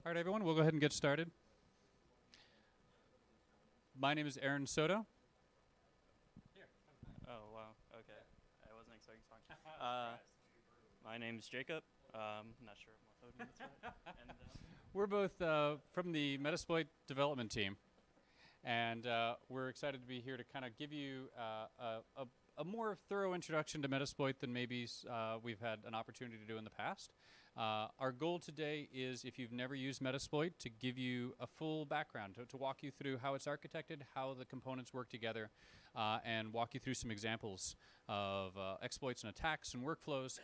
All right, everyone, we'll go ahead and get started. My name is Arron Soto. Oh, wow. Okay. I wasn't expecting to talk. My name's Jacob. Not sure if my podium is right. And, We're both from the Metasploit development team, and we're excited to be here to kind of give you a more thorough introduction to Metasploit than maybe we've had an opportunity to do in the past. Our goal today is, if you've never used Metasploit, to give you a full background, to walk you through how it's architected, how the components work together, and walk you through some examples of exploits and attacks and workflows,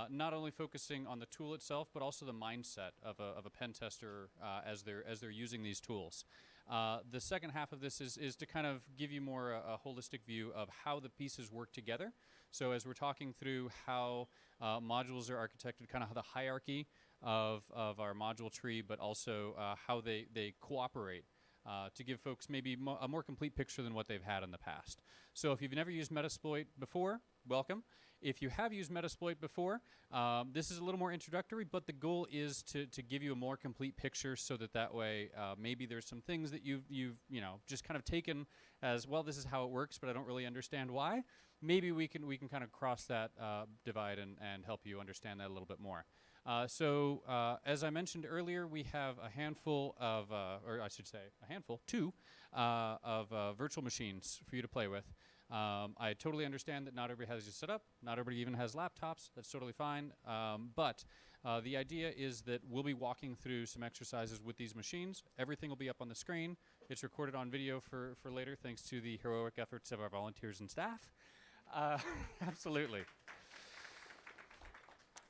not only focusing on the tool itself, but also the mindset of a pen tester as they're using these tools. The second half of this is to kind of give you more a holistic view of how the pieces work together. So as we're talking through how modules are architected, kind of the hierarchy of our module tree, but also how they cooperate to give folks maybe a more complete picture than what they've had in the past. So if you've never used Metasploit before, welcome. If you have used Metasploit before, this is a little more introductory, but the goal is to give you a more complete picture, so that way maybe there's some things that you've just kind of taken as, well, this is how it works, but I don't really understand why. Maybe we can kind of cross that divide and help you understand that a little bit more. As I mentioned earlier, we have a handful of, or I should say a handful, two, of virtual machines for you to play with. I totally understand that not everybody has this set up. Not everybody even has laptops. That's totally fine. But the idea is that we'll be walking through some exercises with these machines. Everything will be up on the screen. It's recorded on video for later, thanks to the heroic efforts of our volunteers and staff. Absolutely.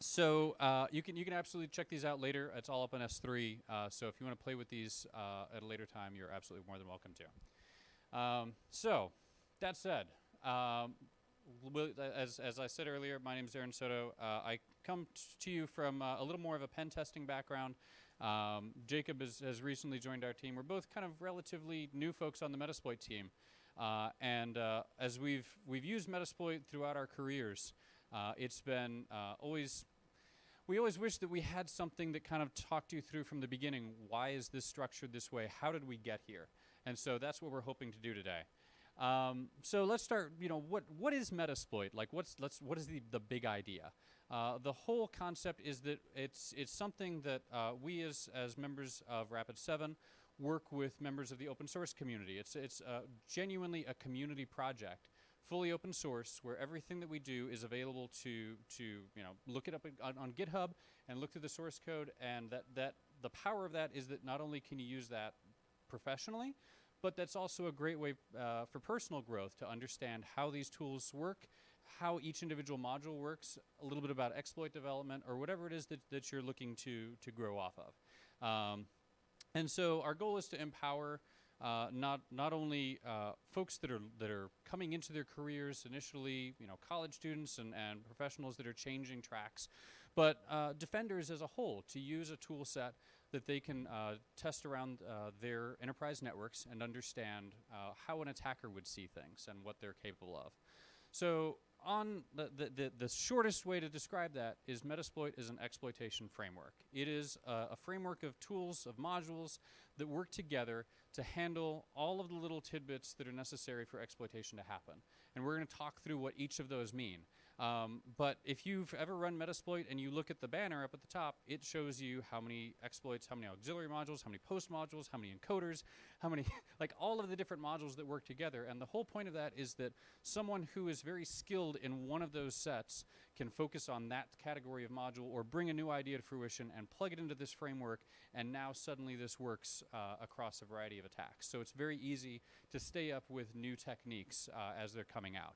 So you can absolutely check these out later. It's all up on S3. So if you want to play with these at a later time, you're absolutely more than welcome to. So that said, as I said earlier, my name is Arron Soto. I come to you from a little more of a pen testing background. Jacob has recently joined our team. We're both kind of relatively new folks on the Metasploit team. As we've used Metasploit throughout our careers, it's been we always wish that we had something that kind of talked you through from the beginning. Why is this structured this way? How did we get here? And so that's what we're hoping to do today. So let's start. What is Metasploit? Like, what is the big idea? The whole concept is that it's something that we as members of Rapid7 work with members of the open source community. It's genuinely a community project, fully open source, where everything that we do is available to look it up on GitHub and look through the source code. And that the power of that is that not only can you use that professionally, but that's also a great way for personal growth, to understand how these tools work, how each individual module works, a little bit about exploit development, or whatever it is that you're looking to grow off of. And so our goal is to empower not only folks that are coming into their careers initially, college students and professionals that are changing tracks, but defenders as a whole, to use a tool set that they can test around their enterprise networks and understand how an attacker would see things and what they're capable of. So on the shortest way to describe that is Metasploit is an exploitation framework. It is a framework of tools, of modules that work together to handle all of the little tidbits that are necessary for exploitation to happen. And we're going to talk through what each of those mean. But if you've ever run Metasploit and you look at the banner up at the top, it shows you how many exploits, how many auxiliary modules, how many post modules, how many encoders, how many, like all of the different modules that work together. And the whole point of that is that someone who is very skilled in one of those sets can focus on that category of module, or bring a new idea to fruition and plug it into this framework, and now suddenly this works across a variety of attacks. So it's very easy to stay up with new techniques as they're coming out.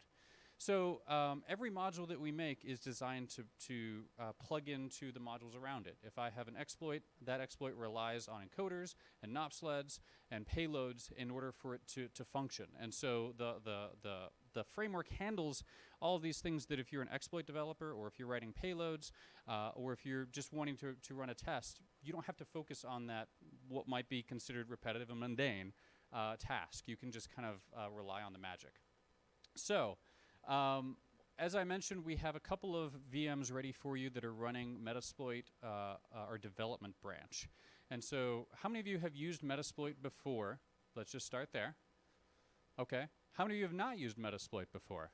So every module that we make is designed to plug into the modules around it. If I have an exploit, that exploit relies on encoders and NOP sleds and payloads in order for it to function. And so the framework handles all of these things that if you're an exploit developer, or if you're writing payloads, or if you're just wanting to run a test, you don't have to focus on that, what might be considered repetitive and mundane task. You can just kind of rely on the magic. So as I mentioned, we have a couple of VMs ready for you that are running Metasploit, our development branch. And so how many of you have used Metasploit before? Let's just start there. Okay. How many of you have not used Metasploit before?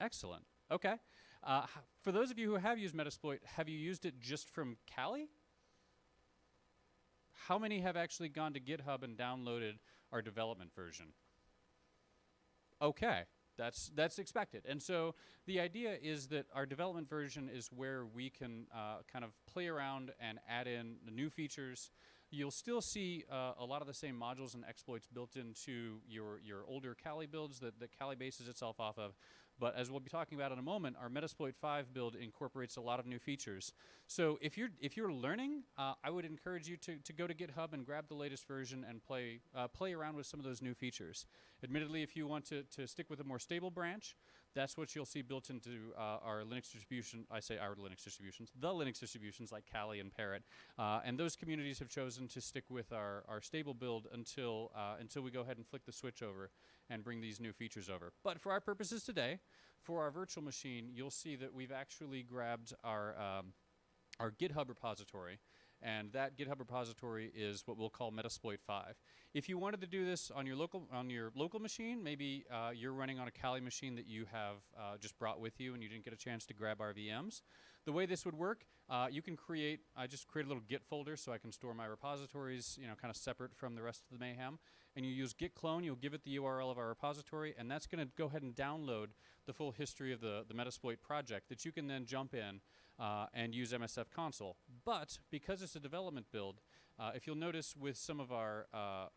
Excellent. Okay. For those of you who have used Metasploit, have you used it just from Kali? How many have actually gone to GitHub and downloaded our development version? Okay. That's expected. And so the idea is that our development version is where we can kind of play around and add in the new features. You'll still see a lot of the same modules and exploits built into your older Kali builds that Kali bases itself off of. But as we'll be talking about in a moment, our Metasploit 5 build incorporates a lot of new features. So if you're learning, I would encourage you to go to GitHub and grab the latest version and play around with some of those new features. Admittedly, if you want to stick with a more stable branch, that's what you'll see built into our Linux distribution. I say our Linux distributions, the Linux distributions like Kali and Parrot. And those communities have chosen to stick with our stable build until we go ahead and flick the switch over and bring these new features over. But for our purposes today, for our virtual machine, you'll see that we've actually grabbed our GitHub repository. And that GitHub repository is what we'll call Metasploit 5. If you wanted to do this on your local machine, maybe you're running on a Kali machine that you have just brought with you and you didn't get a chance to grab our VMs. The way this would work, you can I just create a little Git folder so I can store my repositories, kind of separate from the rest of the mayhem. And you use git clone, you'll give it the URL of our repository, and that's going to go ahead and download the full history of the Metasploit project that you can then jump in and use MSF console. But because it's a development build, if you'll notice with some of our,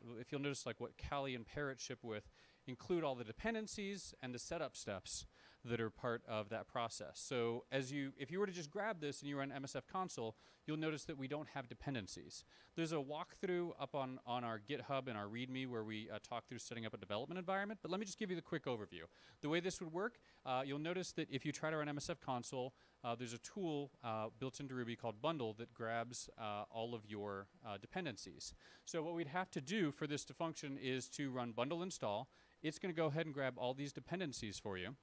like what Kali and Parrot ship with, include all the dependencies and the setup steps that are part of that process. So if you were to just grab this and you run MSF console, you'll notice that we don't have dependencies. There's a walkthrough up on our GitHub and our README where we talk through setting up a development environment, but let me just give you the quick overview. The way this would work, you'll notice that if you try to run MSF console, there's a tool built into Ruby called bundle that grabs all of your dependencies. So what we'd have to do for this to function is to run bundle install. It's going to go ahead and grab all these dependencies for you.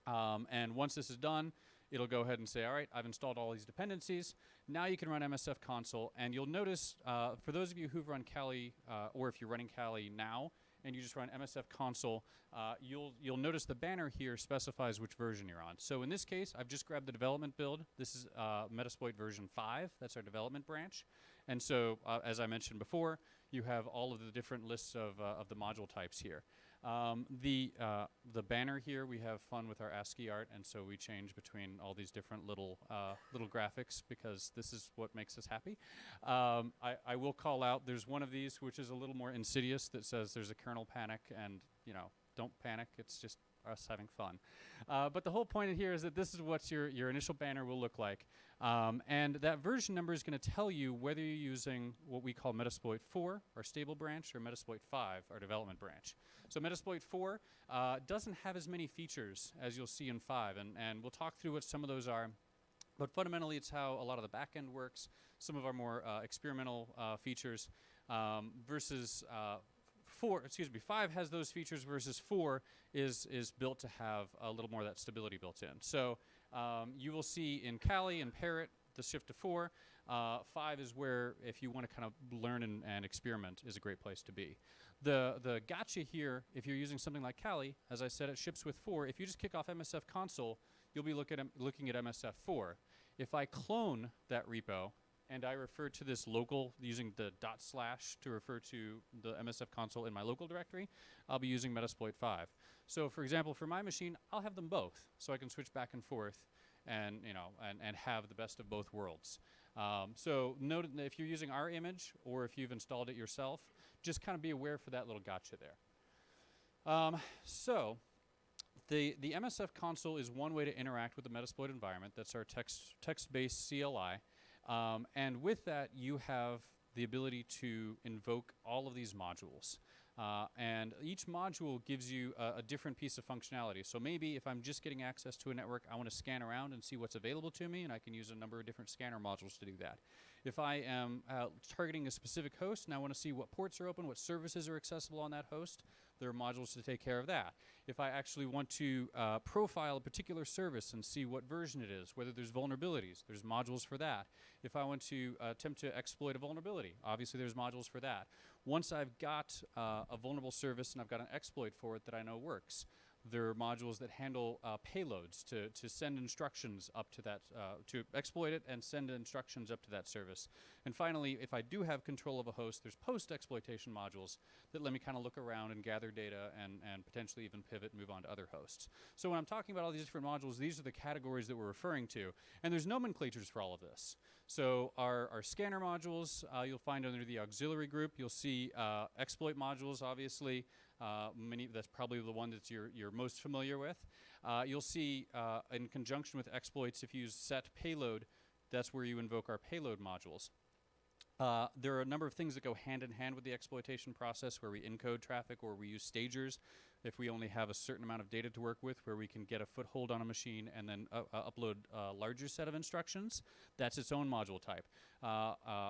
And once this is done, it'll go ahead and say, all right, I've installed all these dependencies. Now you can run MSF console. And you'll notice, for those of you who've run Kali, or if you're running Kali now, and you just run MSF console, you'll notice the banner here specifies which version you're on. So in this case, I've just grabbed the development build. This is Metasploit version 5. That's our development branch. And so, as I mentioned before, you have all of the different lists of the module types here. The banner here, we have fun with our ASCII art, and so we change between all these different little graphics because this is what makes us happy. I will call out, there's one of these which is a little more insidious that says there's a kernel panic, and don't panic, it's just us having fun. But the whole point here is that this is what your initial banner will look like. And that version number is going to tell you whether you're using what we call Metasploit 4, our stable branch, or Metasploit 5, our development branch. So Metasploit 4 doesn't have as many features as you'll see in 5, and we'll talk through what some of those are. But fundamentally, it's how a lot of the back end works, some of our more experimental features versus 5 has those features versus 4 is built to have a little more of that stability built in. So you will see in Kali and Parrot the shift to 4. 5 is where, if you want to kind of learn and experiment, is a great place to be. The gotcha here, if you're using something like Kali, as I said, it ships with 4. If you just kick off MSF console, you'll be looking at MSF 4. If I clone that repo and I refer to this local using the // to refer to the MSF console in my local directory, I'll be using Metasploit 5. So for example, for my machine, I'll have them both, so I can switch back and forth and have the best of both worlds. So note that if you're using our image or if you've installed it yourself, just kind of be aware for that little gotcha there. So the MSF console is one way to interact with the Metasploit environment. That's our text-based CLI. And with that, you have the ability to invoke all of these modules. And each module gives you a different piece of functionality. So maybe if I'm just getting access to a network, I want to scan around and see what's available to me, and I can use a number of different scanner modules to do that. If I am targeting a specific host and I want to see what ports are open, what services are accessible on that host, there are modules to take care of that. If I actually want to profile a particular service and see what version it is, whether there's vulnerabilities, there's modules for that. If I want to attempt to exploit a vulnerability, obviously there's modules for that. Once I've got a vulnerable service and I've got an exploit for it that I know works, there are modules that handle payloads to send instructions up to that, to exploit it and send instructions up to that service. And finally, if I do have control of a host, there's post-exploitation modules that let me kind of look around and gather data and potentially even pivot and move on to other hosts. So when I'm talking about all these different modules, these are the categories that we're referring to. And there's nomenclatures for all of this. So our scanner modules, you'll find under the auxiliary group. You'll see exploit modules, obviously. That's probably the one that you're most familiar with. You'll see in conjunction with exploits, if you use set payload, that's where you invoke our payload modules. There are a number of things that go hand in hand with the exploitation process, where we encode traffic or we use stagers if we only have a certain amount of data to work with, where we can get a foothold on a machine and then upload a larger set of instructions. That's its own module type.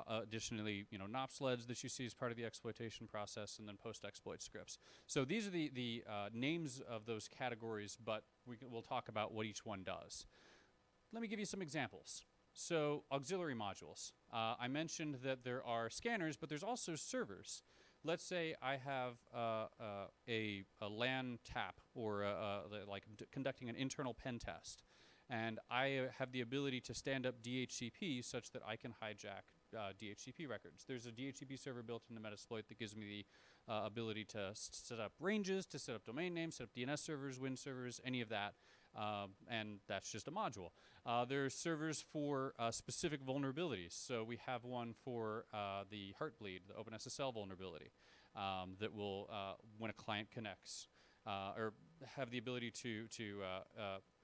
Additionally, NOP sleds that you see as part of the exploitation process, and then post-exploit scripts. So these are the names of those categories, but we'll talk about what each one does. Let me give you some examples. So auxiliary modules. I mentioned that there are scanners, but there's also servers. Let's say I have a LAN tap or conducting an internal pen test, and I have the ability to stand up DHCP such that I can hijack DHCP records. There's a DHCP server built into Metasploit that gives me the ability to set up ranges, to set up domain names, set up DNS servers, Win servers, any of that. And that's just a module. There's servers for specific vulnerabilities. So we have one for the Heartbleed, the OpenSSL vulnerability, that will, when a client connects, or have the ability to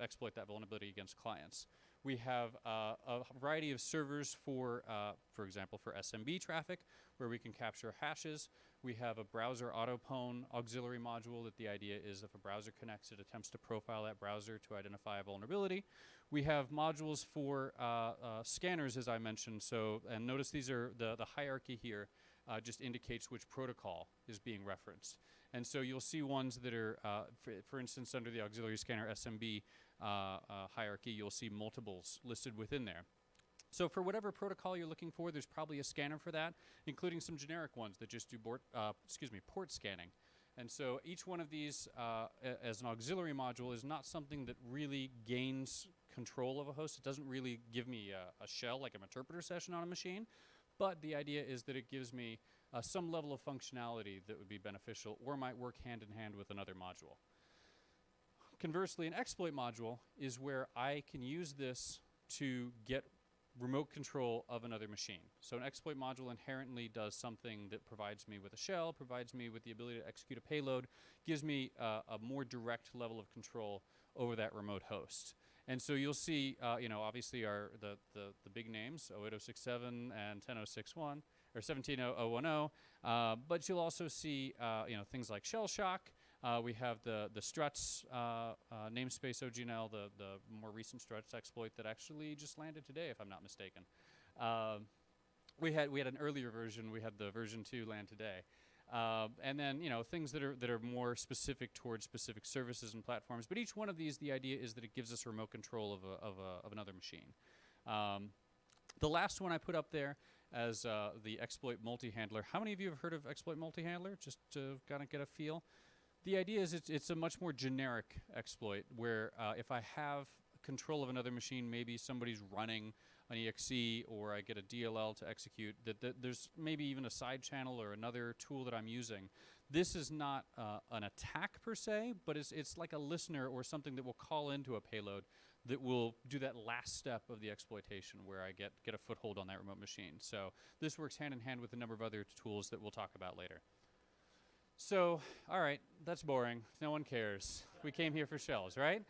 exploit that vulnerability against clients. We have a variety of servers for example, for SMB traffic, where we can capture hashes. We have a browser autopwn auxiliary module that the idea is if a browser connects, it attempts to profile that browser to identify a vulnerability. We have modules for scanners, as I mentioned. So, and notice these are the hierarchy here just indicates which protocol is being referenced. And so you'll see ones that are, for instance, under the auxiliary scanner SMB hierarchy, you'll see multiples listed within there. So for whatever protocol you're looking for, there's probably a scanner for that, including some generic ones that just do port scanning. And so each one of these as an auxiliary module is not something that really gains control of a host. It doesn't really give me a shell like an interpreter session on a machine, but the idea is that it gives me some level of functionality that would be beneficial or might work hand in hand with another module. Conversely, an exploit module is where I can use this to get remote control of another machine. So an exploit module inherently does something that provides me with a shell, provides me with the ability to execute a payload, gives me a more direct level of control over that remote host. And so you'll see, obviously the big names, 08067 and 10061, or 17010, but you'll also see, things like shell shock. We have the struts namespace OGNL, the more recent struts exploit that actually just landed today, if I'm not mistaken. We had an earlier version. We had the version 2 land today. And then things that are more specific towards specific services and platforms. But each one of these, the idea is that it gives us remote control of another machine. The last one I put up there as the exploit multi-handler. How many of you have heard of exploit multi-handler? Just to kind of get a feel. The idea is it's a much more generic exploit where if I have control of another machine, maybe somebody's running an EXE or I get a DLL to execute, that there's maybe even a side channel or another tool that I'm using. This is not an attack per se, but it's like a listener or something that will call into a payload that will do that last step of the exploitation where I get a foothold on that remote machine. So this works hand in hand with a number of other tools that we'll talk about later. So, all right, that's boring. No one cares. We came here for shells, right?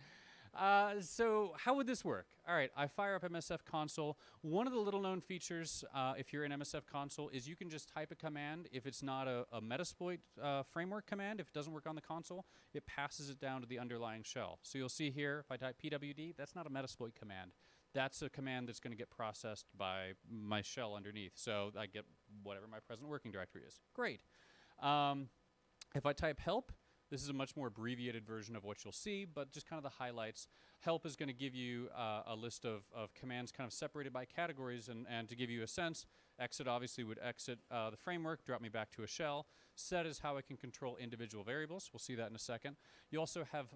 So how would this work? All right, I fire up MSF console. One of the little known features, if you're in MSF console, is you can just type a command. If it's not a Metasploit framework command, if it doesn't work on the console, it passes it down to the underlying shell. So you'll see here, if I type pwd, that's not a Metasploit command. That's a command that's going to get processed by my shell underneath. So I get whatever my present working directory is. Great. If I type help, This is a much more abbreviated version of what you'll see, but just kind of the highlights. Help is going to give you a list of commands kind of separated by categories, and to give you a sense, exit obviously would exit the framework, drop me back to a shell. Set is how I can control individual variables. We'll see that in a second. You also have,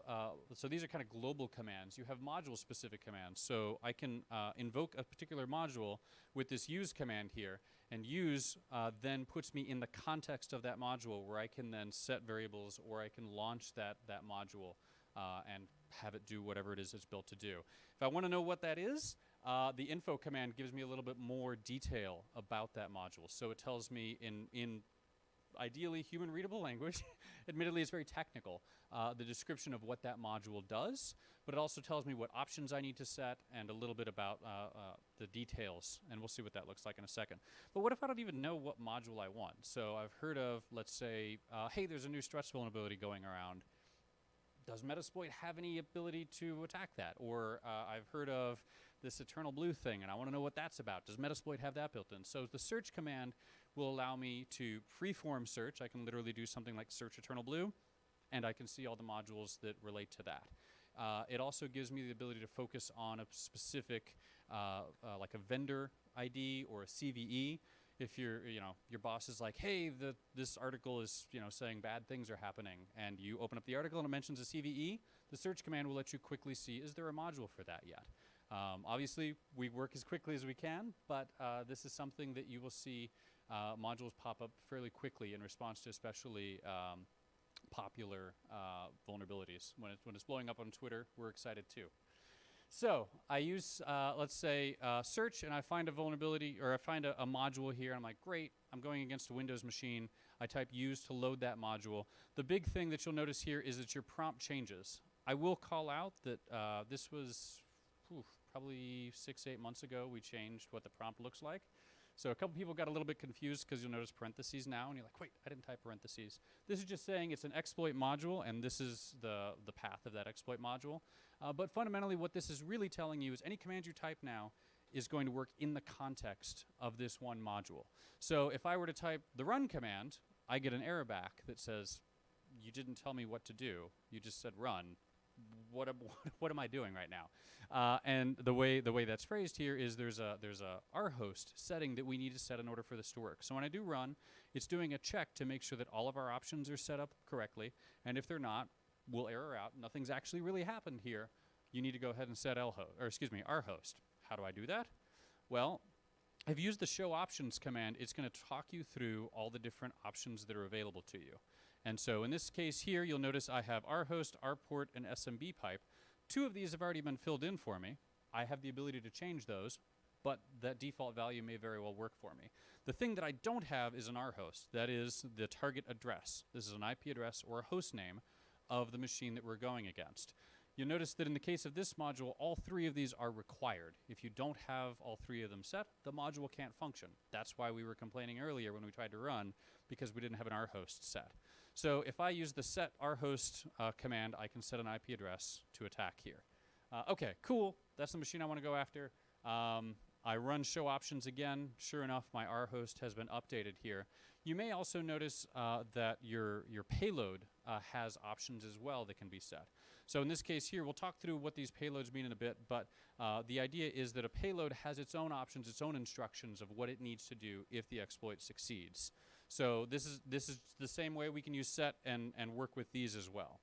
so these are kind of global commands. You have module-specific commands. So I can invoke a particular module with this use command here, and use then puts me in the context of that module where I can then set variables, or I can launch that module and have it do whatever it is it's built to do. If I want to know what that is, the info command gives me a little bit more detail about that module. So it tells me in ideally human readable language, admittedly it's very technical, the description of what that module does, but it also tells me what options I need to set and a little bit about the details, and we'll see what that looks like in a second. But what if I don't even know what module I want? So I've heard of, let's say, hey, there's a new stretch vulnerability going around. Does Metasploit have any ability to attack that? Or I've heard of this eternal blue thing, and I want to know what that's about. Does Metasploit have that built in? So the search command will allow me to freeform search. I can literally do something like search eternal blue, and I can see all the modules that relate to that. It also gives me the ability to focus on a specific, like a vendor ID or a CVE. If your boss is like, hey, this article is, saying bad things are happening, and you open up the article and it mentions a CVE, the search command will let you quickly see, is there a module for that yet? Obviously, we work as quickly as we can, but this is something that you will see modules pop up fairly quickly in response to especially popular vulnerabilities. When it's blowing up on Twitter, we're excited too. So I use, let's say, search, and I find a vulnerability, or I find a module here. I'm like, great, I'm going against a Windows machine. I type use to load that module. The big thing that you'll notice here is that your prompt changes. I will call out that this was probably 6-8 months ago we changed what the prompt looks like. So a couple people got a little bit confused because you'll notice parentheses now, and you're like, wait, I didn't type parentheses. This is just saying it's an exploit module, and this is the path of that exploit module. But fundamentally, what this is really telling you is any command you type now is going to work in the context of this one module. So if I were to type the run command, I get an error back that says, you didn't tell me what to do. You just said run. What am I doing right now? And the way that's phrased here is there's a rhost setting that we need to set in order for this to work. So when I do run, it's doing a check to make sure that all of our options are set up correctly, and if they're not, we'll error out. Nothing's actually really happened here. You need to go ahead and set rhost. How do I do that? Well, I've used the show options command. It's going to talk you through all the different options that are available to you. And so in this case here, you'll notice I have rhost, rport, and SMB pipe. 2 of these have already been filled in for me. I have the ability to change those, but that default value may very well work for me. The thing that I don't have is an rhost. That is the target address. This is an IP address or a host name of the machine that we're going against. You'll notice that in the case of this module, all 3 of these are required. If you don't have all 3 of them set, the module can't function. That's why we were complaining earlier when we tried to run, because we didn't have an rhost set. So if I use the set rhost command, I can set an IP address to attack here. Okay, cool. That's the machine I want to go after. I run show options again. Sure enough, my rhost has been updated here. You may also notice that your payload has options as well that can be set. So in this case here, we'll talk through what these payloads mean in a bit, but the idea is that a payload has its own options, its own instructions of what it needs to do if the exploit succeeds. So this is the same way we can use set and work with these as well.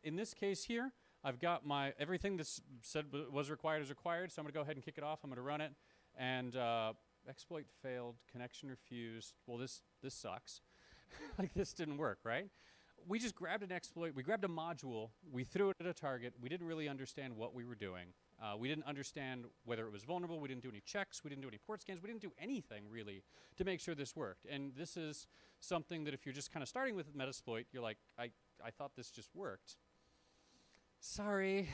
In this case here, I've got my everything that's said was required is required. So I'm going to go ahead and kick it off. I'm going to run it, and exploit failed, connection refused. Well, this sucks. Like this didn't work, right? We just grabbed an exploit. We grabbed a module. We threw it at a target. We didn't really understand what we were doing. We didn't understand whether it was vulnerable. We didn't do any checks. We didn't do any port scans. We didn't do anything, really, to make sure this worked. And this is something that if you're just kind of starting with Metasploit, you're like, I thought this just worked. Sorry.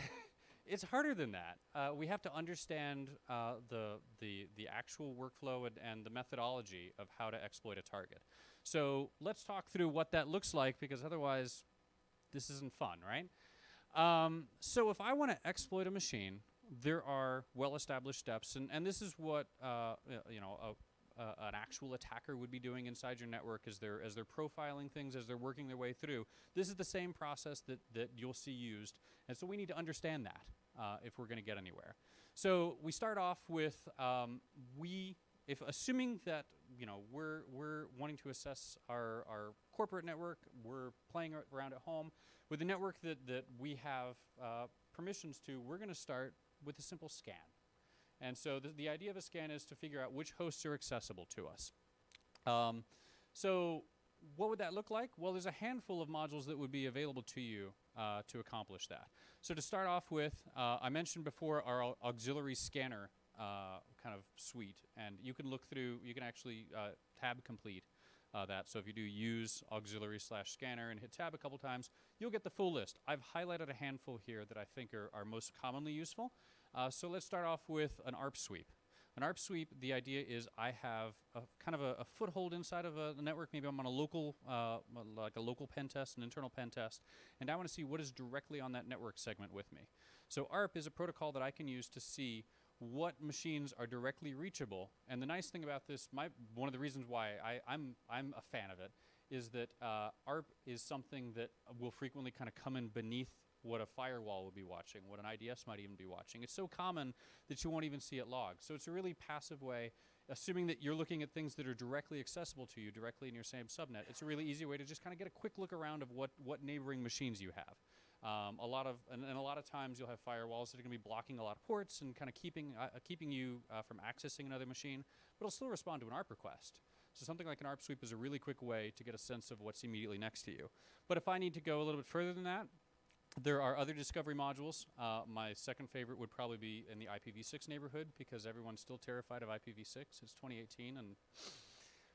It's harder than that. We have to understand the actual workflow and the methodology of how to exploit a target. So let's talk through what that looks like, because otherwise this isn't fun, right? So if I want to exploit a machine, there are well-established steps, and this is what a an actual attacker would be doing inside your network as they're profiling things, as they're working their way through. This is the same process that you'll see used, and so we need to understand that if we're going to get anywhere. So we start off with if assuming that we're wanting to assess our corporate network, we're playing around at home with the network that we have permissions to, we're going to start with a simple scan. And so the idea of a scan is to figure out which hosts are accessible to us. So what would that look like? Well, there's a handful of modules that would be available to you to accomplish that. So to start off with, I mentioned before our auxiliary scanner kind of suite, and you can look through, you can actually tab complete that. So if you do use auxiliary/scanner and hit tab a couple times, you'll get the full list. I've highlighted a handful here that I think are most commonly useful. So let's start off with an ARP sweep. An ARP sweep, the idea is I have kind of a foothold inside of a network. Maybe I'm on a local, like a local pen test, an internal pen test, and I want to see what is directly on that network segment with me. So ARP is a protocol that I can use to see what machines are directly reachable. And the nice thing about this, one of the reasons why I'm a fan of it, is that ARP is something that will frequently kind of come in beneath what a firewall would be watching, what an IDS might even be watching. It's so common that you won't even see it logged. So it's a really passive way, assuming that you're looking at things that are directly accessible to you, directly in your same subnet. It's a really easy way to just kind of get a quick look around of what neighboring machines you have. A lot of times you'll have firewalls that are going to be blocking a lot of ports and kind of keeping you from accessing another machine, but it'll still respond to an ARP request. So something like an ARP sweep is a really quick way to get a sense of what's immediately next to you. But if I need to go a little bit further than that, there are other discovery modules. My second favorite would probably be in the IPv6 neighborhood, because everyone's still terrified of IPv6. It's 2018, and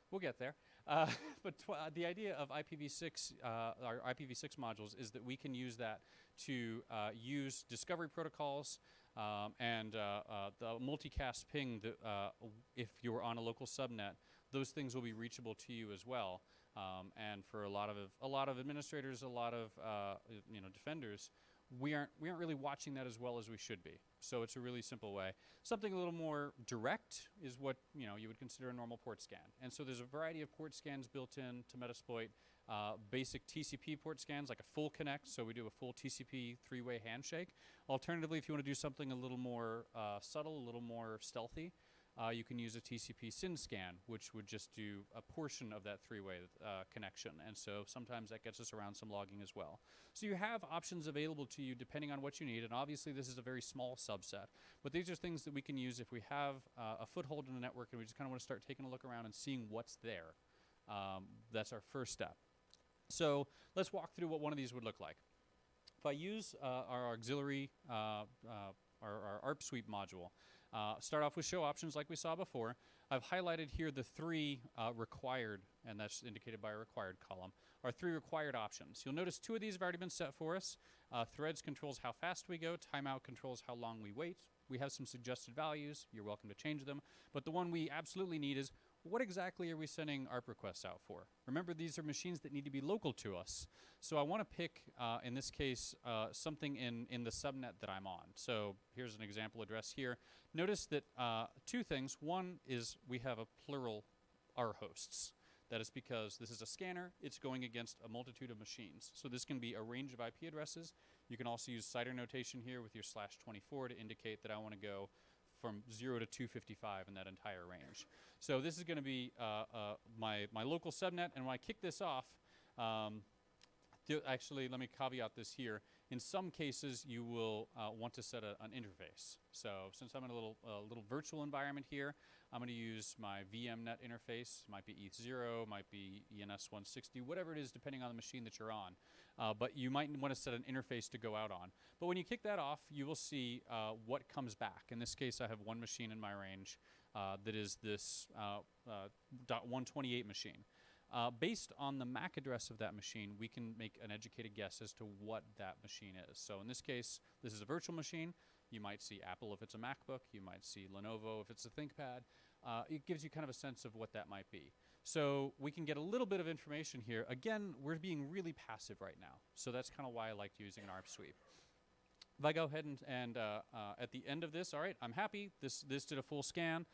we'll get there. But the idea of IPv6, our IPv6 modules, is that we can use that to use discovery protocols and the multicast ping that if you're on a local subnet, those things will be reachable to you as well. And for a lot of administrators, a lot of defenders, we aren't really watching that as well as we should be. So it's a really simple way. Something a little more direct is what you would consider a normal port scan. And so there's a variety of port scans built in to Metasploit. Basic TCP port scans, like a full connect, so we do a full TCP three-way handshake. Alternatively, if you want to do something a little more subtle, a little more stealthy, you can use a TCP SYN scan, which would just do a portion of that three-way connection. And so sometimes that gets us around some logging as well. So you have options available to you depending on what you need. And obviously this is a very small subset. But these are things that we can use if we have a foothold in the network and we just kind of want to start taking a look around and seeing what's there. That's our first step. So let's walk through what one of these would look like. If I use our auxiliary, our ARP sweep module, start off with show options like we saw before. I've highlighted here the three required, and that's indicated by a required column, are three required options. You'll notice two of these have already been set for us. Threads controls how fast we go. Timeout controls how long we wait. We have some suggested values. You're welcome to change them. But the one we absolutely need is, what exactly are we sending ARP requests out for? Remember, these are machines that need to be local to us. So I want to pick, in this case, something in the subnet that I'm on. So here's an example address here. Notice that two things. One is we have a plural R hosts. That is because this is a scanner. It's going against a multitude of machines. So this can be a range of IP addresses. You can also use CIDR notation here with your /24 to indicate that I want to go from 0 to 255 in that entire range. So this is going to be my local subnet, and when I kick this off, actually let me caveat this here. In some cases, you will want to set an interface. So since I'm in a little virtual environment here, I'm going to use my VMnet interface. It might be ETH0, might be ENS 160, whatever it is, depending on the machine that you're on. But you might want to set an interface to go out on. But when you kick that off, you will see what comes back. In this case, I have one machine in my range that is this .128 machine. Based on the MAC address of that machine, we can make an educated guess as to what that machine is. So in this case, this is a virtual machine. You might see Apple if it's a MacBook. You might see Lenovo if it's a ThinkPad. It gives you kind of a sense of what that might be. So we can get a little bit of information here. Again, we're being really passive right now. So that's kind of why I liked using an ARP sweep. If I go ahead and at the end of this, all right, I'm happy. This did a full scan.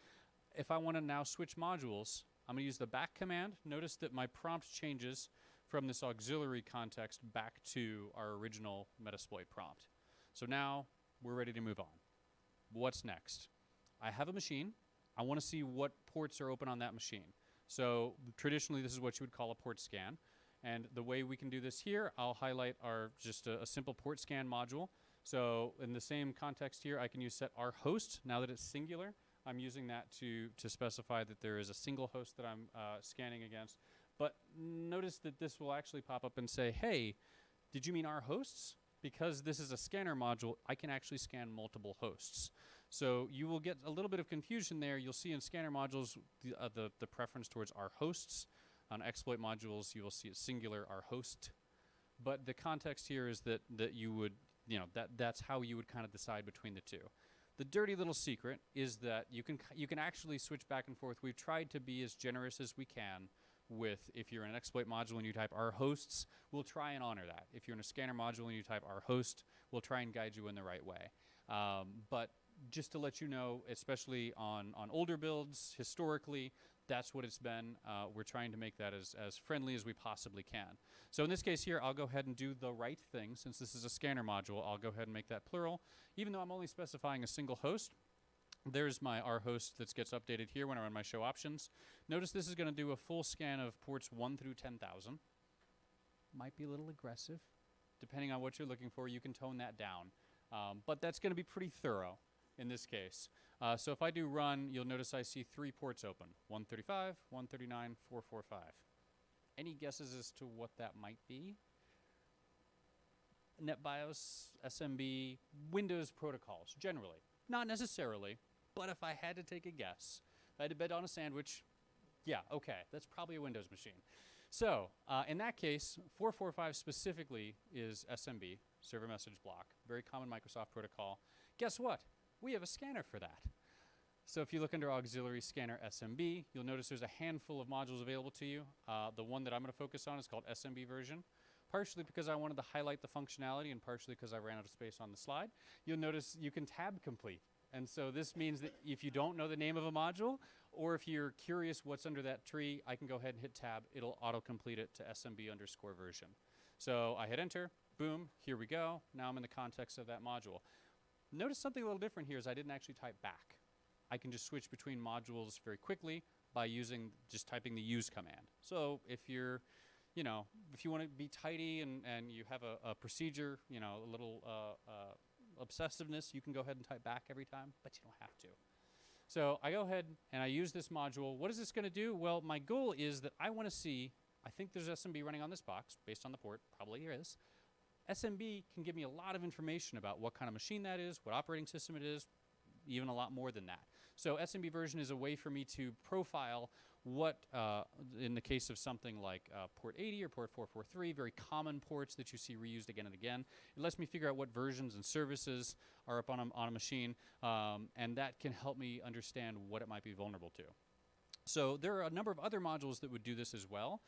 if I want to now switch modules, I'm going to use the back command. Notice that my prompt changes from this auxiliary context back to our original Metasploit prompt. So now we're ready to move on. What's next? I have a machine. I want to see what ports are open on that machine. So traditionally, this is what you would call a port scan. And the way we can do this here, I'll highlight our just a simple port scan module. So in the same context here, I can use set our host. Now that it's singular, I'm using that to specify that there is a single host that I'm scanning against. But notice that this will actually pop up and say, hey, did you mean our hosts? Because this is a scanner module, I can actually scan multiple hosts. So you will get a little bit of confusion there. You'll see in scanner modules the preference towards our hosts. On exploit modules, you will see it singular, our host. But the context here is that you would, that's how you would kind of decide between the two. The dirty little secret is that you can actually switch back and forth. We've tried to be as generous as we can with, if you're in an exploit module and you type our hosts, we'll try and honor that. If you're in a scanner module and you type our host, we'll try and guide you in the right way. But just to let you know, especially on older builds, historically, that's what it's been. We're trying to make that as friendly as we possibly can. So in this case here, I'll go ahead and do the right thing. Since this is a scanner module, I'll go ahead and make that plural. Even though I'm only specifying a single host, there's my our host that gets updated here when I run my show options. Notice this is going to do a full scan of ports 1 through 10,000. Might be a little aggressive. Depending on what you're looking for, you can tone that down. But that's going to be pretty thorough in this case. So if I do run, you'll notice I see 3 ports open, 135, 139, 445. Any guesses as to what that might be? NetBIOS, SMB, Windows protocols, generally. Not necessarily, but if I had to take a guess, if I had to bet on a sandwich, yeah, okay, that's probably a Windows machine. So in that case, 445 specifically is SMB, server message block, very common Microsoft protocol. Guess what? We have a scanner for that. So if you look under auxiliary scanner SMB, you'll notice there's a handful of modules available to you. The one that I'm going to focus on is called SMB version, partially because I wanted to highlight the functionality and partially because I ran out of space on the slide. You'll notice you can tab complete. And so this means that if you don't know the name of a module, or if you're curious what's under that tree, I can go ahead and hit tab. It'll auto-complete it to SMB_version. So I hit enter, boom, here we go. Now I'm in the context of that module. Notice something a little different here is I didn't actually type back. I can just switch between modules very quickly by just typing the use command. So if you're, if you want to be tidy and you have a procedure, a little obsessiveness, you can go ahead and type back every time, but you don't have to. So I go ahead and I use this module. What is this going to do? Well, my goal is that I want to see, I think there's SMB running on this box, based on the port, probably there is. SMB can give me a lot of information about what kind of machine that is, what operating system it is, even a lot more than that. So SMB version is a way for me to profile what, in the case of something like port 80 or port 443, very common ports that you see reused again and again. It lets me figure out what versions and services are up on a machine, and that can help me understand what it might be vulnerable to. So there are a number of other modules that would do this as well.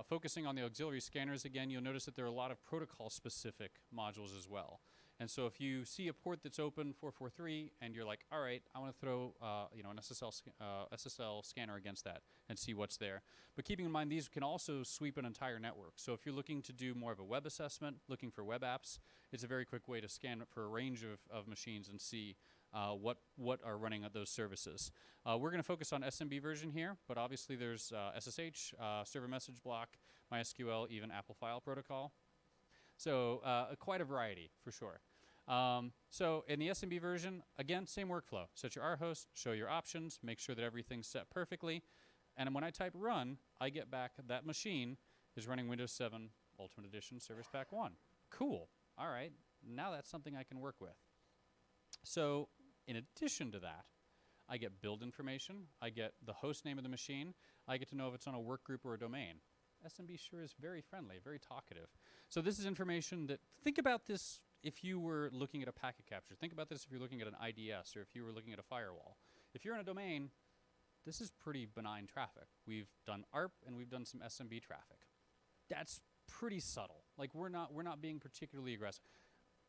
Focusing on the auxiliary scanners again, you'll notice that there are a lot of protocol-specific modules as well. And so if you see a port that's open 443 and you're like, all right, I want to throw an SSL scanner against that and see what's there. But keeping in mind, these can also sweep an entire network. So if you're looking to do more of a web assessment, looking for web apps, it's a very quick way to scan for a range of machines and see what are running at those services. We're going to focus on SMB version here, but obviously there's SSH, server message block, MySQL, even Apple File Protocol. So quite a variety for sure. So in the SMB version, again, same workflow. Set your R host, show your options, make sure that everything's set perfectly. And when I type run, I get back that machine is running Windows 7 Ultimate Edition Service Pack 1. Cool. All right. Now that's something I can work with. So in addition to that, I get build information. I get the host name of the machine. I get to know if it's on a work group or a domain. SMB sure is very friendly, very talkative. So this is information that, think about this if you were looking at a packet capture. Think about this if you're looking at an IDS or if you were looking at a firewall. If you're in a domain, this is pretty benign traffic. We've done ARP and we've done some SMB traffic. That's pretty subtle. Like we're not being particularly aggressive.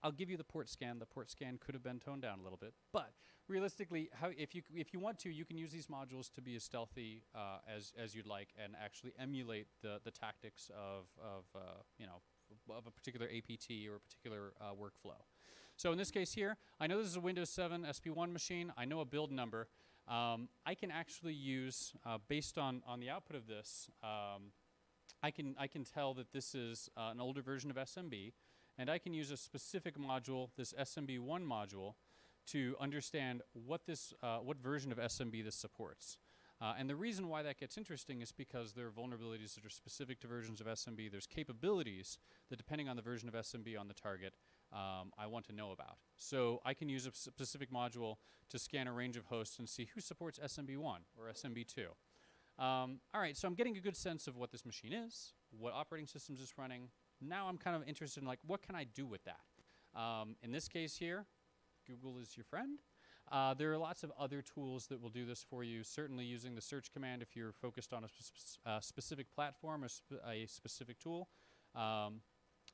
I'll give you the port scan. The port scan could have been toned down a little bit, but realistically, if you want to, you can use these modules to be as stealthy as you'd like, and actually emulate the tactics of of a particular APT or a particular workflow. So in this case here, I know this is a Windows 7 SP1 machine. I know a build number. I can actually use, based on the output of this, I can tell that this is an older version of SMB, and I can use a specific module, this SMB1 module, to understand what version of SMB this supports. And the reason why that gets interesting is because there are vulnerabilities that are specific to versions of SMB. There's capabilities that, depending on the version of SMB on the target, I want to know about. So I can use a specific module to scan a range of hosts and see who supports SMB1 or SMB2. All right, so I'm getting a good sense of what this machine is, what operating systems it's running. Now I'm kind of interested in, like, what can I do with that? In this case here, Google is your friend. There are lots of other tools that will do this for you, certainly using the search command if you're focused on a specific platform or a specific tool.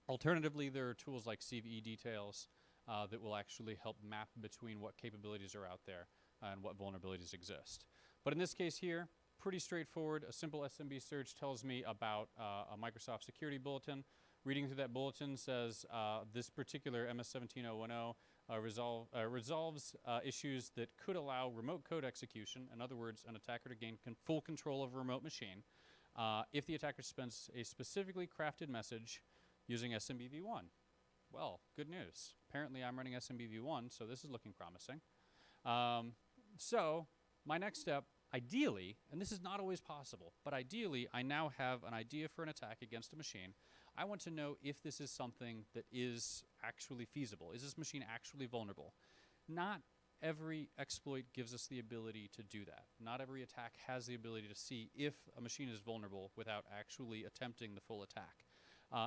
Alternatively, there are tools like CVE details that will actually help map between what capabilities are out there and what vulnerabilities exist. But in this case here, pretty straightforward. A simple SMB search tells me about a Microsoft security bulletin. Reading through that bulletin says this particular MS-17010 resolves issues that could allow remote code execution. In other words, an attacker to gain full control of a remote machine if the attacker spends a specifically crafted message using SMBv1. Well, good news. Apparently I'm running SMBv1, so this is looking promising. So my next step, ideally, and this is not always possible, but ideally I now have an idea for an attack against a machine. I want to know if this is something that is actually feasible. Is this machine actually vulnerable? Not every exploit gives us the ability to do that. Not every attack has the ability to see if a machine is vulnerable without actually attempting the full attack.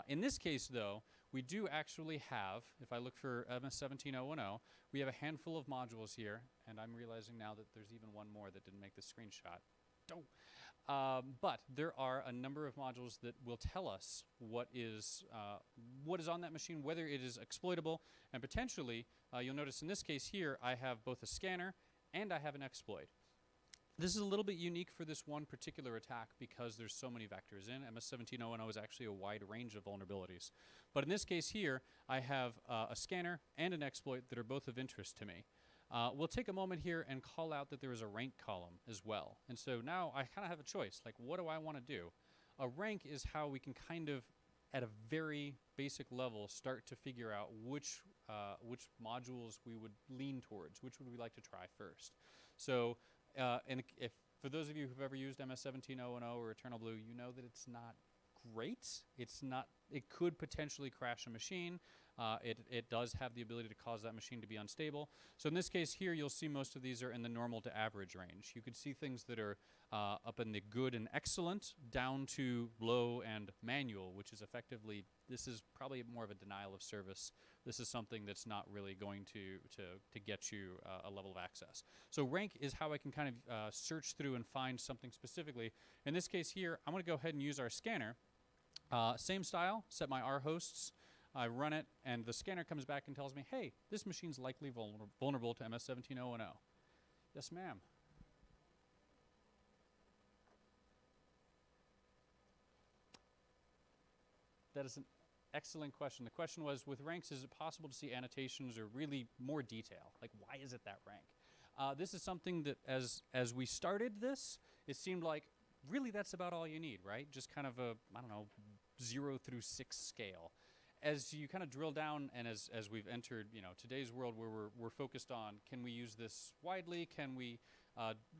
In this case, though, we do actually have, if I look for MS-17010, we have a handful of modules here, and I'm realizing now that there's even one more that didn't make the screenshot. Don't. But there are a number of modules that will tell us what is on that machine, whether it is exploitable, and potentially, you'll notice in this case here, I have both a scanner and I have an exploit. This is a little bit unique for this one particular attack because there's so many vectors in. MS-17010 is actually a wide range of vulnerabilities. But in this case here, I have a scanner and an exploit that are both of interest to me. We'll take a moment here and call out that there is a rank column as well. And so now I kind of have a choice. Like, what do I want to do? A rank is how we can kind of, at a very basic level, start to figure out which modules we would lean towards, which would we like to try first. So, and if for those of you who've ever used MS-17010 or Eternal Blue, you know that it's not great. It's not. It could potentially crash a machine. It does have the ability to cause that machine to be unstable. So in this case here, you'll see most of these are in the normal to average range. You could see things that are up in the good and excellent down to low and manual, which is effectively, this is probably more of a denial of service. This is something that's not really going to get you a level of access. So rank is how I can kind of search through and find something specifically. In this case here, I'm going to go ahead and use our scanner. Same style, set my R hosts. I run it, and the scanner comes back and tells me, hey, this machine's likely vulnerable to MS-17010. Yes, ma'am. That is an excellent question. The question was, with ranks, is it possible to see annotations or really more detail? Like, why is it that rank? This is something that, as we started this, it seemed like, really, that's about all you need, right? Just kind of a, I don't know, 0 through 6 scale. As you kind of drill down, and as we've entered, today's world where we're focused on, can we use this widely? Can we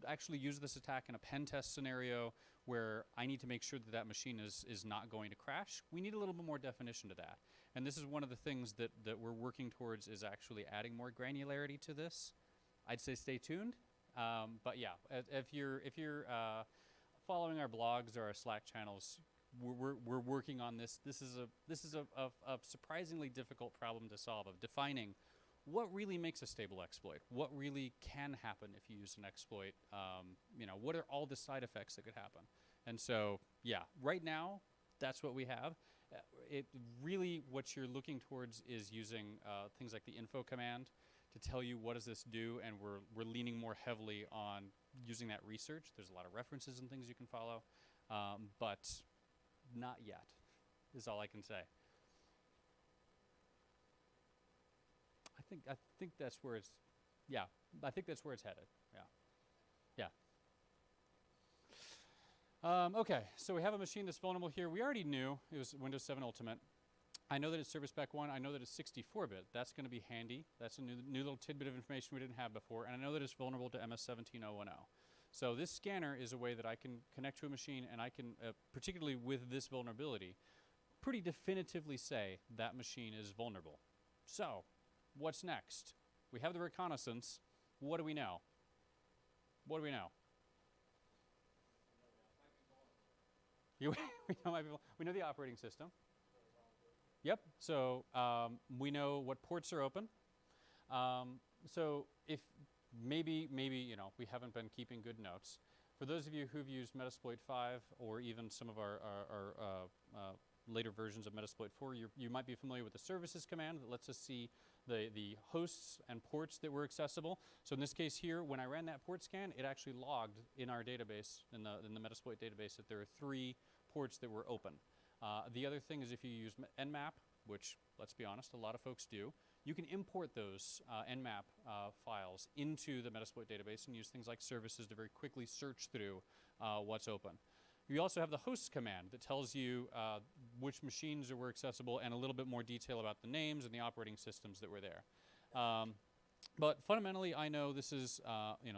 actually use this attack in a pen test scenario where I need to make sure that that machine is not going to crash? We need a little bit more definition to that. And this is one of the things that we're working towards, is actually adding more granularity to this. I'd say stay tuned. But yeah, if you're following our blogs or our Slack channels, we're working on this. This is a surprisingly difficult problem to solve, of defining what really makes a stable exploit, what really can happen if you use an exploit. What are all the side effects that could happen? And so, yeah, right now that's what we have. It really, what you're looking towards is using things like the info command to tell you what does this do, and we're leaning more heavily on using that research. There's a lot of references and things you can follow, but not yet, is all I can say. I think that's where it's, yeah, I think that's where it's headed, yeah. Okay, so we have a machine that's vulnerable here. We already knew it was Windows 7 Ultimate. I know that it's Service Pack 1. I know that it's 64-bit. That's going to be handy. That's a new little tidbit of information we didn't have before. And I know that it's vulnerable to MS17010. So this scanner is a way that I can connect to a machine, and I can, particularly with this vulnerability, pretty definitively say that machine is vulnerable. So what's next? We have the reconnaissance. What do we know? What do we know? We know the operating system. Yep. So we know what ports are open. So if maybe we haven't been keeping good notes. For those of you who've used Metasploit 5 or even some of our later versions of Metasploit 4, you might be familiar with the services command that lets us see the hosts and ports that were accessible. So in this case here, when I ran that port scan, it actually logged in our database, in the Metasploit database, that there are 3 ports that were open. The other thing is if you use Nmap, which, let's be honest, a lot of folks do, you can import those Nmap files into the Metasploit database and use things like services to very quickly search through what's open. You also have the hosts command that tells you which machines were accessible and a little bit more detail about the names and the operating systems that were there. But fundamentally, I know this is,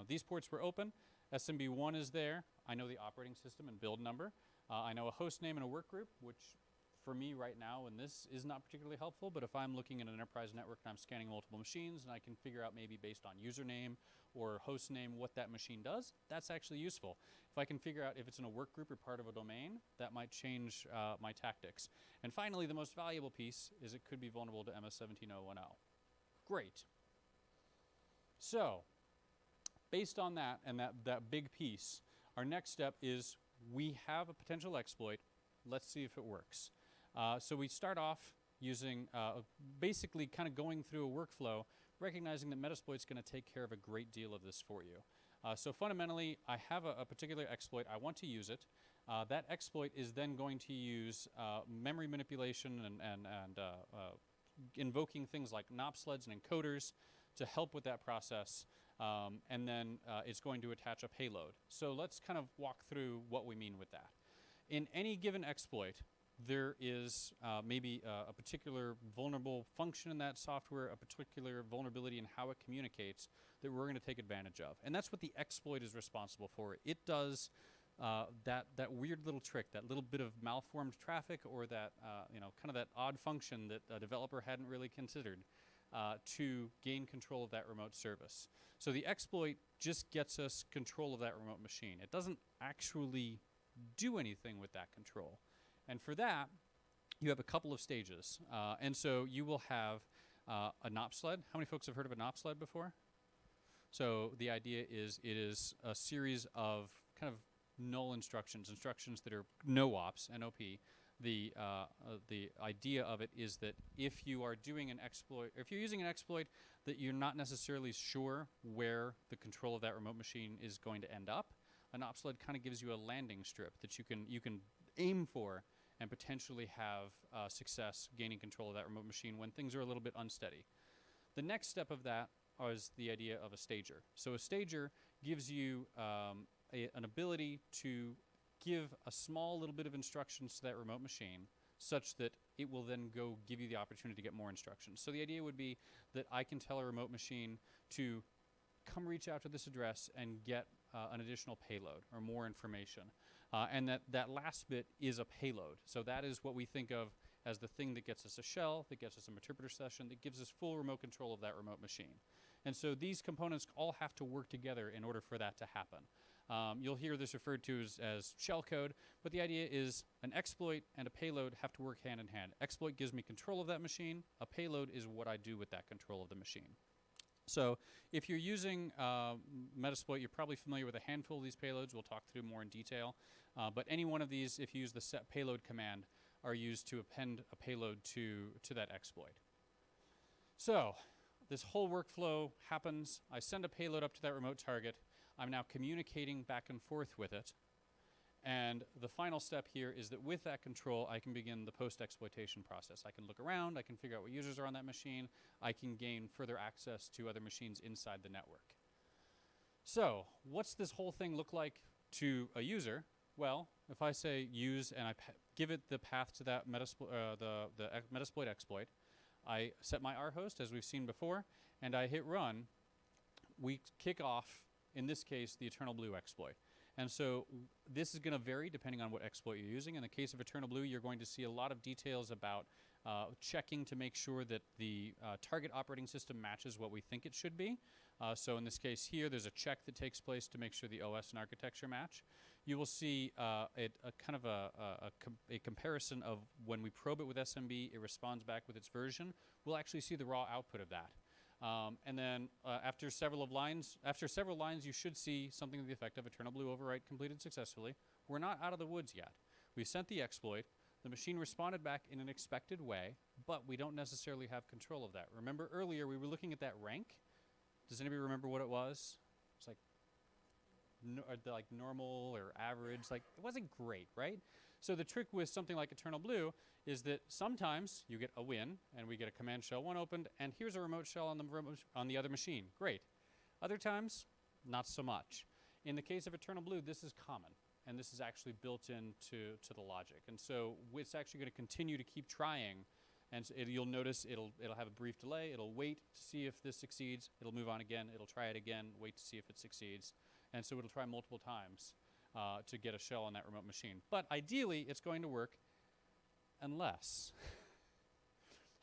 these ports were open. SMB1 is there. I know the operating system and build number. I know a host name and a work group, which for me right now, and this is not particularly helpful, but if I'm looking at an enterprise network and I'm scanning multiple machines and I can figure out maybe based on username or host name what that machine does, that's actually useful. If I can figure out if it's in a work group or part of a domain, that might change my tactics. And finally, the most valuable piece is it could be vulnerable to MS17010. Great. So, based on that and that big piece, our next step is we have a potential exploit. Let's see if it works. So we start off using, basically kind of going through a workflow, recognizing that Metasploit's going to take care of a great deal of this for you. So fundamentally, I have a particular exploit. I want to use it. That exploit is then going to use memory manipulation and invoking things like NOP sleds and encoders to help with that process. And then it's going to attach a payload. So let's kind of walk through what we mean with that. In any given exploit, there is maybe a particular vulnerable function in that software, a particular vulnerability in how it communicates that we're going to take advantage of. And that's what the exploit is responsible for. It does that weird little trick, that little bit of malformed traffic, or that kind of that odd function that a developer hadn't really considered to gain control of that remote service. So the exploit just gets us control of that remote machine. It doesn't actually do anything with that control. And for that, you have a couple of stages. And so you will have a NOP sled. How many folks have heard of a NOP sled before? So the idea is it is a series of kind of null instructions that are no ops, N-O-P. The idea of it is that if you are doing an exploit, or if you're using an exploit that you're not necessarily sure where the control of that remote machine is going to end up, an op sled kind of gives you a landing strip that you can aim for and potentially have success gaining control of that remote machine when things are a little bit unsteady. The next step of that is the idea of a stager. So a stager gives you an ability to give a small little bit of instructions to that remote machine such that it will then go give you the opportunity to get more instructions. So the idea would be that I can tell a remote machine to come reach out to this address and get an additional payload or more information. And that last bit is a payload. So that is what we think of as the thing that gets us a shell, that gets us a interpreter session, that gives us full remote control of that remote machine. And so these components all have to work together in order for that to happen. You'll hear this referred to as shell code, but the idea is an exploit and a payload have to work hand in hand. Exploit gives me control of that machine. A payload is what I do with that control of the machine. So if you're using Metasploit, you're probably familiar with a handful of these payloads. We'll talk through more in detail. But any one of these, if you use the set payload command, are used to append a payload to that exploit. So this whole workflow happens. I send a payload up to that remote target. I'm now communicating back and forth with it. And the final step here is that with that control, I can begin the post-exploitation process. I can look around, I can figure out what users are on that machine, I can gain further access to other machines inside the network. So, what's this whole thing look like to a user? Well, if I say use and I give it the path to that Metasploit exploit, I set my rhost as we've seen before, and I hit run, we kick off, in this case, the Eternal Blue exploit. And so this is going to vary depending on what exploit you're using. In the case of Eternal Blue, you're going to see a lot of details about checking to make sure that the target operating system matches what we think it should be. So in this case here, there's a check that takes place to make sure the OS and architecture match. You will see a comparison of when we probe it with SMB, it responds back with its version. We'll actually see the raw output of that. And then after several lines, you should see something to the effect of Eternal Blue overwrite completed successfully. We're not out of the woods yet. We sent the exploit. The machine responded back in an expected way, but we don't necessarily have control of that. Remember earlier we were looking at that rank. Does anybody remember what it was? It's like, like normal or average. Like it wasn't great, right? So the trick with something like Eternal Blue is that sometimes you get a win, and we get a command shell 1 opened, and here's a remote shell on the other machine. Great. Other times, not so much. In the case of Eternal Blue, this is common, and this is actually built into the logic. And so it's actually going to continue to keep trying, and so you'll notice it'll have a brief delay. It'll wait to see if this succeeds. It'll move on again. It'll try it again, wait to see if it succeeds. And so it'll try multiple times to get a shell on that remote machine. But ideally, it's going to work unless.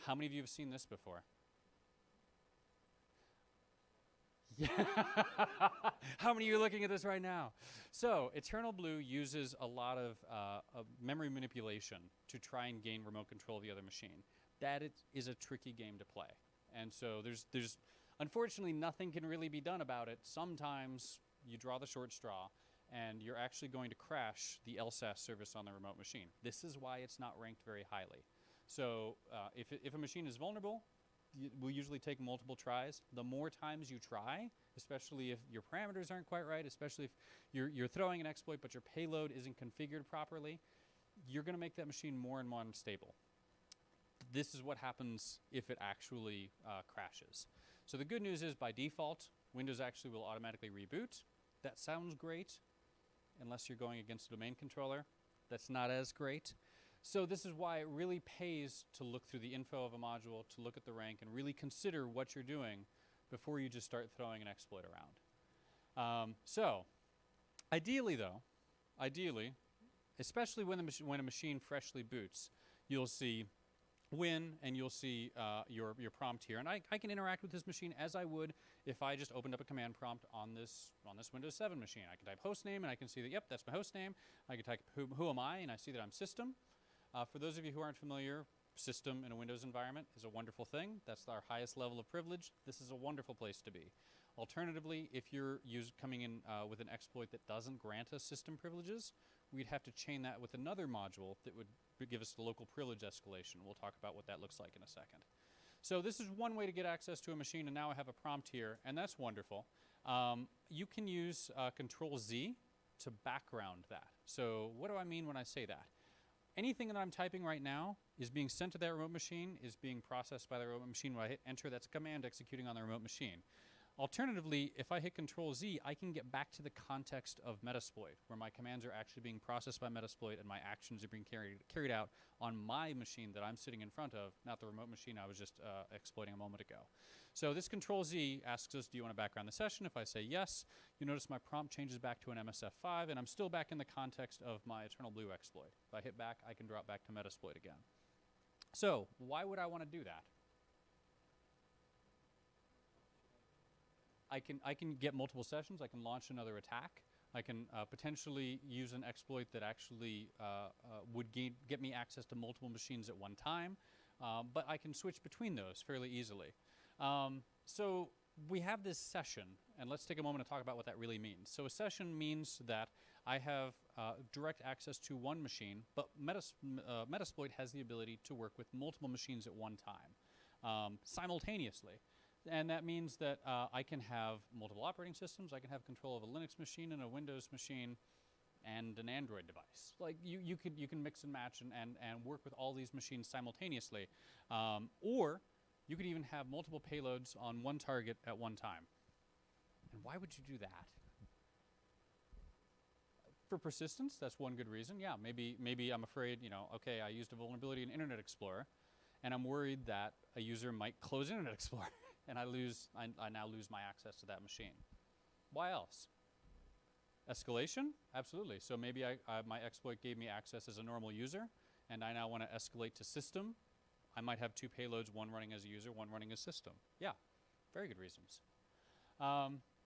How many of you have seen this before? Yeah. How many of you are looking at this right now? So Eternal Blue uses a lot of memory manipulation to try and gain remote control of the other machine. That is a tricky game to play. And so there's unfortunately nothing can really be done about it. Sometimes you draw the short straw, and you're actually going to crash the LSAS service on the remote machine. This is why it's not ranked very highly. So if a machine is vulnerable, we'll usually take multiple tries. The more times you try, especially if your parameters aren't quite right, especially if you're throwing an exploit but your payload isn't configured properly, you're going to make that machine more and more unstable. This is what happens if it actually crashes. So the good news is by default, Windows actually will automatically reboot. That sounds great, unless you're going against a domain controller. That's not as great. So this is why it really pays to look through the info of a module, to look at the rank, and really consider what you're doing before you just start throwing an exploit around. So ideally though, especially when a machine freshly boots, you'll see win, and you'll see your prompt here. And I can interact with this machine as I would if I just opened up a command prompt on this Windows 7 machine. I can type hostname, and I can see that, yep, that's my host name. I can type who am I, and I see that I'm system. For those of you who aren't familiar, system in a Windows environment is a wonderful thing. That's our highest level of privilege. This is a wonderful place to be. Alternatively, if you're coming in with an exploit that doesn't grant us system privileges, we'd have to chain that with another module that would give us the local privilege escalation. We'll talk about what that looks like in a second. So this is one way to get access to a machine, and now I have a prompt here, and that's wonderful. You can use Control-Z to background that. So what do I mean when I say that? Anything that I'm typing right now is being sent to that remote machine, is being processed by the remote machine. When I hit enter, that's a command executing on the remote machine. Alternatively, if I hit Control-Z, I can get back to the context of Metasploit, where my commands are actually being processed by Metasploit and my actions are being carried out on my machine that I'm sitting in front of, not the remote machine I was just exploiting a moment ago. So this Control-Z asks us, do you want to background the session? If I say yes, you notice my prompt changes back to an MSF5, and I'm still back in the context of my Eternal Blue exploit. If I hit back, I can drop back to Metasploit again. So why would I want to do that? I can get multiple sessions. I can launch another attack. I can potentially use an exploit that actually would get me access to multiple machines at one time. But I can switch between those fairly easily. So we have this session, and let's take a moment to talk about what that really means. So a session means that I have direct access to one machine, but Metasploit has the ability to work with multiple machines at one time simultaneously. And that means that I can have multiple operating systems. I can have control of a Linux machine and a Windows machine and an Android device. Like you can mix and match and work with all these machines simultaneously. Or you could even have multiple payloads on one target at one time. And why would you do that? For persistence, that's one good reason. Yeah, maybe I'm afraid, okay, I used a vulnerability in Internet Explorer, and I'm worried that a user might close Internet Explorer, and I now lose my access to that machine. Why else? Escalation? Absolutely. So maybe my exploit gave me access as a normal user, and I now want to escalate to system. I might have two payloads, one running as a user, one running as system. Yeah, very good reasons.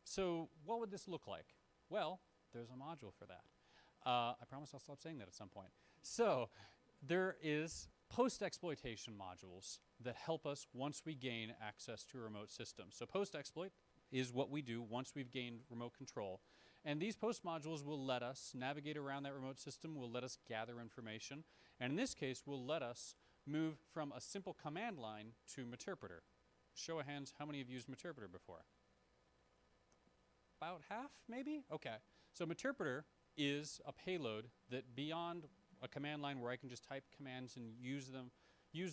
So what would this look like? Well, there's a module for that. I promise I'll stop saying that at some point. So there is post-exploitation modules that help us once we gain access to a remote system. So post-exploit is what we do once we've gained remote control. And these post modules will let us navigate around that remote system, will let us gather information, and in this case will let us move from a simple command line to Meterpreter. Show of hands, how many have used Meterpreter before? About half, maybe? Okay. So Meterpreter is a payload that beyond a command line where I can just type commands and use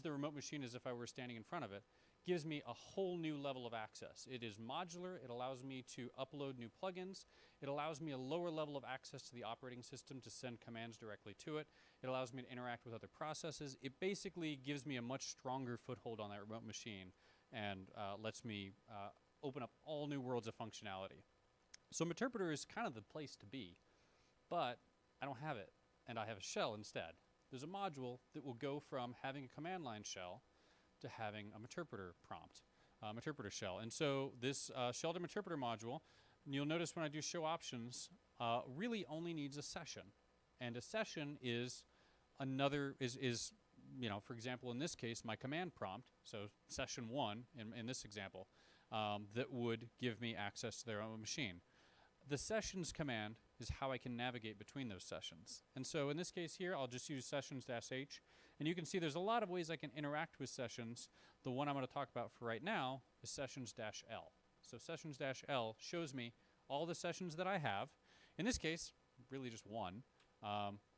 the remote machine as if I were standing in front of it, gives me a whole new level of access. It is modular. It allows me to upload new plugins. It allows me a lower level of access to the operating system to send commands directly to it. It allows me to interact with other processes. It basically gives me a much stronger foothold on that remote machine and lets me open up all new worlds of functionality. So Meterpreter is kind of the place to be, but I don't have it, and I have a shell instead. There's a module that will go from having a command line shell to having a Meterpreter prompt, Meterpreter shell. And so this shell to Meterpreter module, you'll notice when I do show options, really only needs a session. And a session is another, for example, in this case, my command prompt, so session 1 in this example, that would give me access to their own machine. The sessions command is how I can navigate between those sessions. And so in this case here, I'll just use sessions-h. And you can see there's a lot of ways I can interact with sessions. The one I'm going to talk about for right now is sessions-l. So sessions-l shows me all the sessions that I have. In this case, really just one.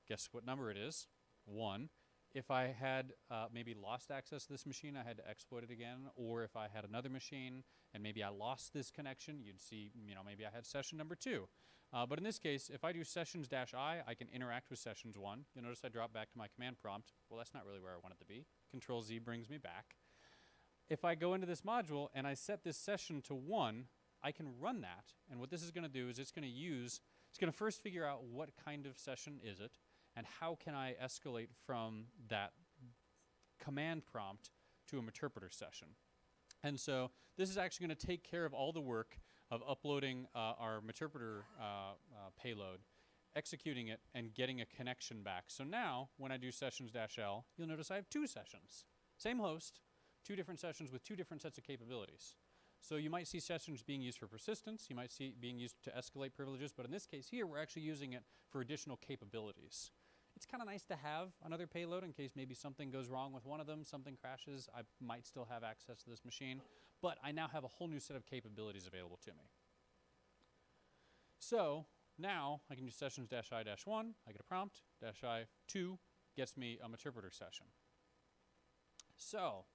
Guess what number it is? 1. If I had maybe lost access to this machine, I had to exploit it again. Or if I had another machine and maybe I lost this connection, you'd see, maybe I had session number 2. But in this case, if I do sessions-I, I can interact with sessions 1. You'll notice I drop back to my command prompt. Well, that's not really where I want it to be. Control-Z brings me back. If I go into this module and I set this session to 1, I can run that. And what this is going to do is it's going to first figure out what kind of session is it, and how can I escalate from that command prompt to a Meterpreter session. And so this is actually going to take care of all the work of uploading our Meterpreter payload, executing it, and getting a connection back. So now, when I do sessions-l, you'll notice I have 2 sessions. Same host, 2 different sessions with 2 different sets of capabilities. So you might see sessions being used for persistence, you might see it being used to escalate privileges, but in this case here, we're actually using it for additional capabilities. It's kind of nice to have another payload in case maybe something goes wrong with one of them, something crashes, I might still have access to this machine, but I now have a whole new set of capabilities available to me. So now I can use sessions-I-1, I get a prompt, -I2 gets me a Meterpreter session. So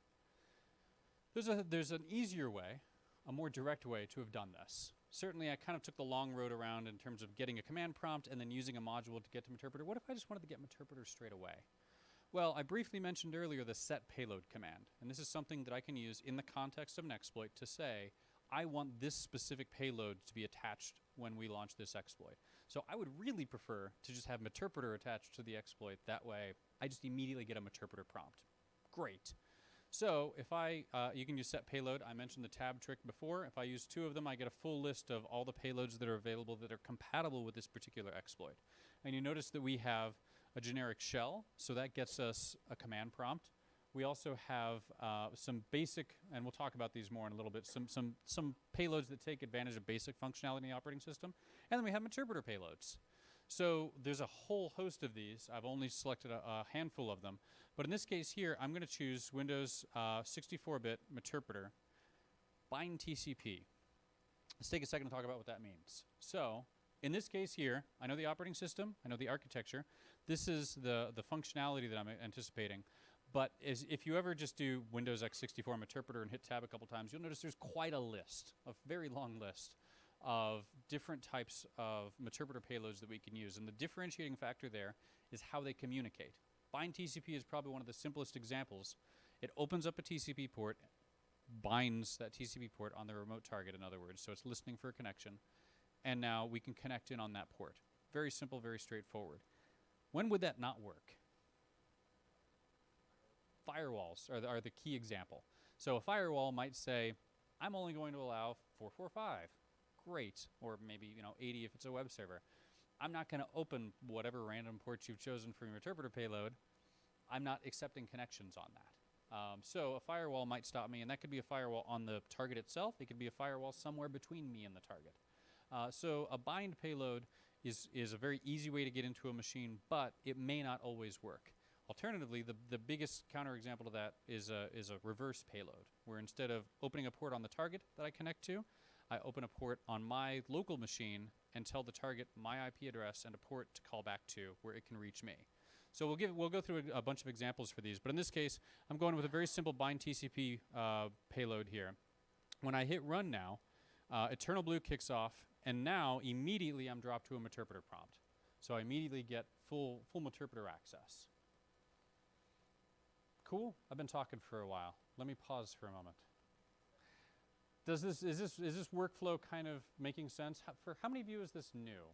there's an easier way, a more direct way to have done this. Certainly, I kind of took the long road around in terms of getting a command prompt and then using a module to get to Meterpreter. What if I just wanted to get Meterpreter straight away? Well, I briefly mentioned earlier the set payload command, and this is something that I can use in the context of an exploit to say, I want this specific payload to be attached when we launch this exploit. So I would really prefer to just have Meterpreter attached to the exploit. That way, I just immediately get a Meterpreter prompt. Great. So if you can use set payload. I mentioned the tab trick before. If I use 2 of them, I get a full list of all the payloads that are available that are compatible with this particular exploit. And you notice that we have a generic shell, so that gets us a command prompt. We also have some basic, and we'll talk about these more in a little bit, some payloads that take advantage of basic functionality in the operating system. And then we have Meterpreter payloads. So there's a whole host of these. I've only selected a handful of them. But in this case here, I'm going to choose Windows 64-bit Meterpreter bind TCP. Let's take a second to talk about what that means. So in this case here, I know the operating system, I know the architecture. This is the functionality that I'm anticipating. But if you ever just do Windows x64 Meterpreter and hit tab a couple times, you'll notice there's quite a list, a very long list of different types of Meterpreter payloads that we can use. And the differentiating factor there is how they communicate. Bind TCP is probably one of the simplest examples. It opens up a TCP port, binds that TCP port on the remote target, in other words, so it's listening for a connection, and now we can connect in on that port. Very simple, very straightforward. When would that not work? Firewalls are the key example. So a firewall might say, I'm only going to allow 445. Great. Or maybe 80 if it's a web server. I'm not going to open whatever random ports you've chosen for your interpreter payload. I'm not accepting connections on that. So a firewall might stop me, and that could be a firewall on the target itself. It could be a firewall somewhere between me and the target. So a bind payload is a very easy way to get into a machine, but it may not always work. Alternatively, the biggest counterexample to that is a reverse payload, where instead of opening a port on the target that I connect to, I open a port on my local machine and tell the target my IP address and a port to call back to where it can reach me. So we'll go through a bunch of examples for these, but in this case, I'm going with a very simple bind TCP payload here. When I hit run now, Eternal Blue kicks off, and now immediately I'm dropped to a Meterpreter prompt. So I immediately get full Meterpreter access. Cool. I've been talking for a while. Let me pause for a moment. Is this workflow kind of making sense? For how many of you is this new?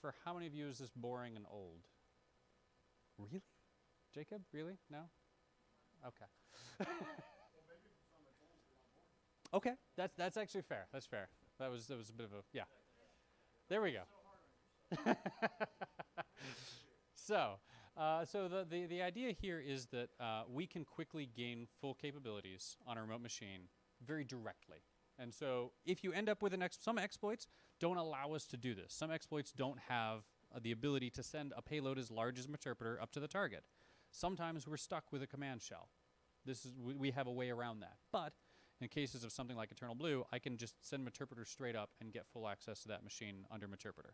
For how many of you is this boring and old? Really? Jacob? Really? No? Okay. Okay. That's actually fair. That's fair. That was a bit of a yeah. There we go. So the idea here is that we can quickly gain full capabilities on a remote machine very directly. And so if you end up with some exploits don't allow us to do this. Some exploits don't have the ability to send a payload as large as Meterpreter up to the target. Sometimes we're stuck with a command shell. We have a way around that. But in cases of something like Eternal Blue, I can just send Meterpreter straight up and get full access to that machine under Meterpreter.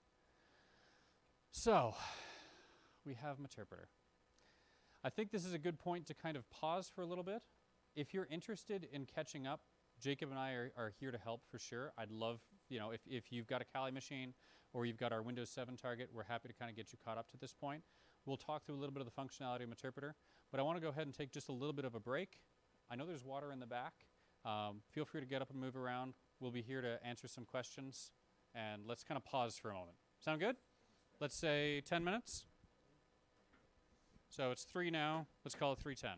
So we have Meterpreter. I think this is a good point to kind of pause for a little bit. If you're interested in catching up, Jacob and I are here to help for sure. I'd love, if you've got a Kali machine or you've got our Windows 7 target, we're happy to kind of get you caught up to this point. We'll talk through a little bit of the functionality of Meterpreter, but I want to go ahead and take just a little bit of a break. I know there's water in the back. Feel free to get up and move around. We'll be here to answer some questions, and let's kind of pause for a moment. Sound good? Let's say 10 minutes. So it's 3 now. Let's call it 3:10.